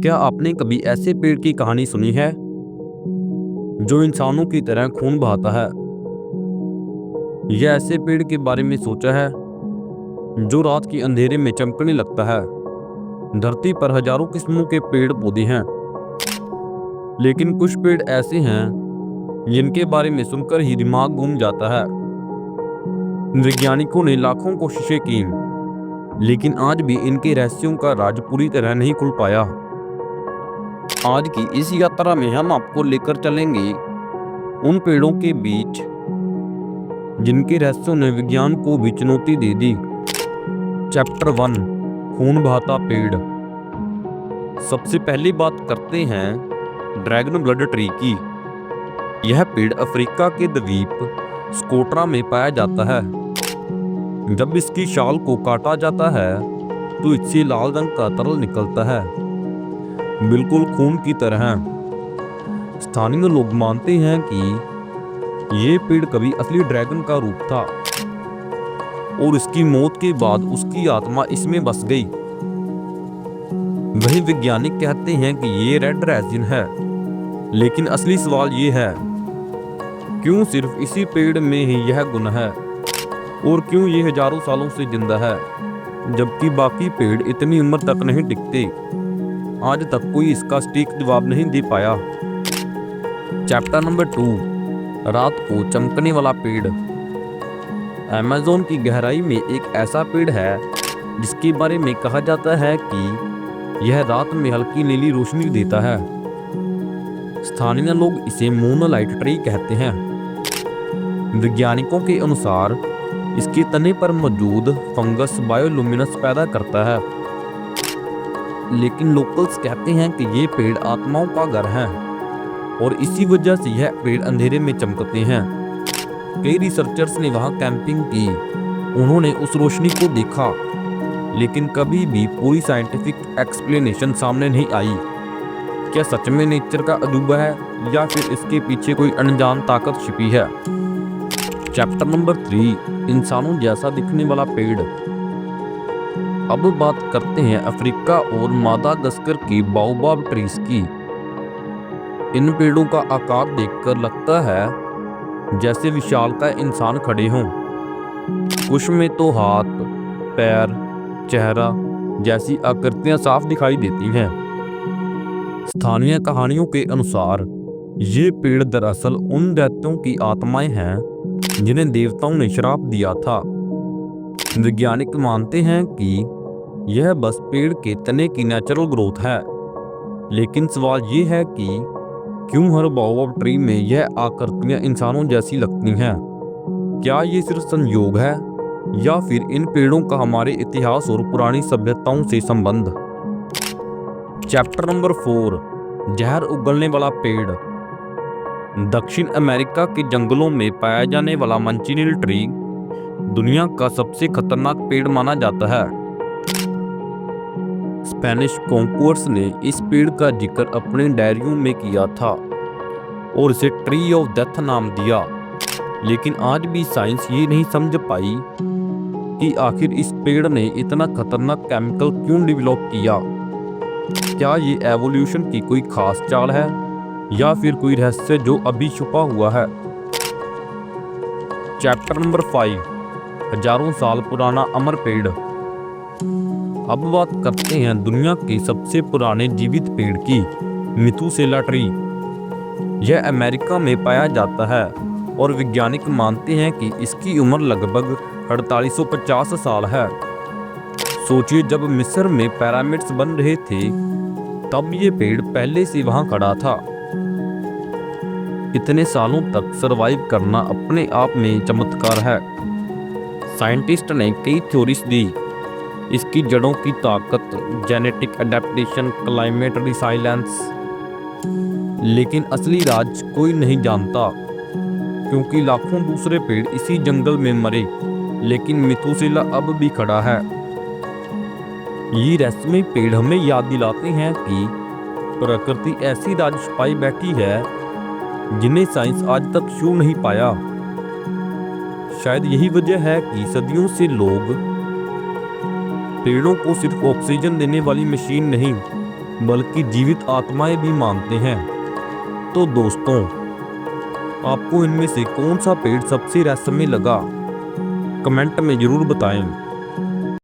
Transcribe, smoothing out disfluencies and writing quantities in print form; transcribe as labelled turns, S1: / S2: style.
S1: क्या आपने कभी ऐसे पेड़ की कहानी सुनी है जो इंसानों की तरह खून बहाता है? या ऐसे पेड़ के बारे में सोचा है जो रात के अंधेरे में चमकने लगता है? धरती पर हजारों किस्मों के पेड़ पौधे हैं, लेकिन कुछ पेड़ ऐसे हैं जिनके बारे में सुनकर ही दिमाग घूम जाता है। वैज्ञानिकों ने लाखों कोशिशें की, लेकिन आज भी इनके रहस्यों का राज पूरी तरह नहीं खुल पाया। आज की इस यात्रा में हम आपको लेकर चलेंगे उन पेड़ों के बीच जिनके रहस्यों ने विज्ञान को भी चुनौती दे दी। चैप्टर 1, खून बहाता पेड़। सबसे पहली बात करते हैं ड्रैगन ब्लड ट्री की। यह पेड़ अफ्रीका के द्वीप स्कोट्रा में पाया जाता है। जब इसकी शाल को काटा जाता है तो इससे लाल रंग का तरल निकलता है, बिल्कुल खून की तरह। स्थानीय लोग मानते हैं कि ये पेड़ कभी असली ड्रैगन का रूप था और इसकी मौत के बाद उसकी आत्मा इसमें बस गई। वही वैज्ञानिक कहते हैं कि ये रेड रेजिन है, लेकिन असली सवाल ये है, क्यों सिर्फ इसी पेड़ में ही यह गुण है और क्यों ये हजारों सालों से जिंदा है जबकि बाकी पेड़ इतनी उम्र तक नहीं टिकते। आज तक कोई इसका सटीक जवाब नहीं दे पाया। चैप्टर नंबर 2, रात को चमकने वाला पेड़। अमेज़न की गहराई में एक ऐसा पेड़ है जिसके बारे में कहा जाता है कि यह रात में हल्की नीली रोशनी देता है। स्थानीय लोग इसे मूनलाइट ट्री कहते हैं। वैज्ञानिकों के अनुसार इसके तने पर मौजूद फंगस बायोलुमिनस पैदा करता है, लेकिन लोकल्स कहते हैं कि ये पेड़ आत्माओं का घर है और इसी वजह से यह पेड़ अंधेरे में चमकते हैं। कई रिसर्चर्स ने वहां कैंपिंग की, उन्होंने उस रोशनी को देखा, लेकिन कभी भी पूरी साइंटिफिक एक्सप्लेनेशन सामने नहीं आई। क्या सच में नेचर का अजूबा है या फिर इसके पीछे कोई अनजान ताकत छिपी है? चैप्टर नंबर 3, इंसानों जैसा दिखने वाला पेड़। अब बात करते हैं अफ्रीका और मादागास्कर की बाओबाब ट्रीज की। इन पेड़ों का आकार देखकर लगता है जैसे विशालकाय इंसान खड़े हों। कुछ में तो हाथ, पैर, चेहरा जैसी आकृतियां साफ दिखाई देती हैं। स्थानीय कहानियों के अनुसार ये पेड़ दरअसल उन दैत्यों की आत्माएं हैं जिन्हें देवताओं ने श्राप दिया था। वैज्ञानिक मानते हैं कि यह बस पेड़ के तने की नेचुरल ग्रोथ है, लेकिन सवाल ये है कि क्यों हर बाओबाब ट्री में यह आकृतियां इंसानों जैसी लगती हैं? क्या ये सिर्फ संयोग है या फिर इन पेड़ों का हमारे इतिहास और पुरानी सभ्यताओं से संबंध? चैप्टर नंबर 4, जहर उगलने वाला पेड़। दक्षिण अमेरिका के जंगलों में पाया जाने वाला मंचिनिल ट्री दुनिया का सबसे खतरनाक पेड़ माना जाता है। स्पेनिश कॉन्क्वरर्स ने इस पेड़ का जिक्र अपने डायरियों में किया था और इसे ट्री ऑफ डेथ नाम दिया, लेकिन आज भी साइंस ये नहीं समझ पाई कि आखिर इस पेड़ ने इतना खतरनाक केमिकल क्यों डेवलप किया। क्या ये एवोल्यूशन की कोई खास चाल है या फिर कोई रहस्य जो अभी छुपा हुआ है? चैप्टर नंबर 5, हजारों साल पुराना अमर पेड़। अब बात करते हैं दुनिया के सबसे पुराने जीवित पेड़ की, मिथुसेला ट्री। यह अमेरिका में पाया जाता है और वैज्ञानिक मानते हैं कि इसकी उम्र लगभग 4850 साल है। सोचिए, जब मिस्र में पिरामिड्स बन रहे थे तब ये पेड़ पहले से वहां खड़ा था। इतने सालों तक सरवाइव करना अपने आप में चमत्कार है। साइंटिस्ट ने कई थ्योरीज दी, इसकी जड़ों की ताकत, जेनेटिक अडेप्टेशन, क्लाइमेट रिसाइलेंस, लेकिन असली राज कोई नहीं जानता क्योंकि लाखों दूसरे पेड़ इसी जंगल में मरे, लेकिन मिथुसेला अब भी खड़ा है। ये रहस्यमय पेड़ हमें याद दिलाते हैं कि प्रकृति ऐसी राज छुपाई बैठी है जिन्हें साइंस आज तक छू नहीं पाया। शायद यही वजह है कि सदियों से लोग पेड़ों को सिर्फ ऑक्सीजन देने वाली मशीन नहीं बल्कि जीवित आत्माएं भी मानते हैं। तो दोस्तों, आपको इनमें से कौन सा पेड़ सबसे रहस्यमय लगा, कमेंट में जरूर बताएं।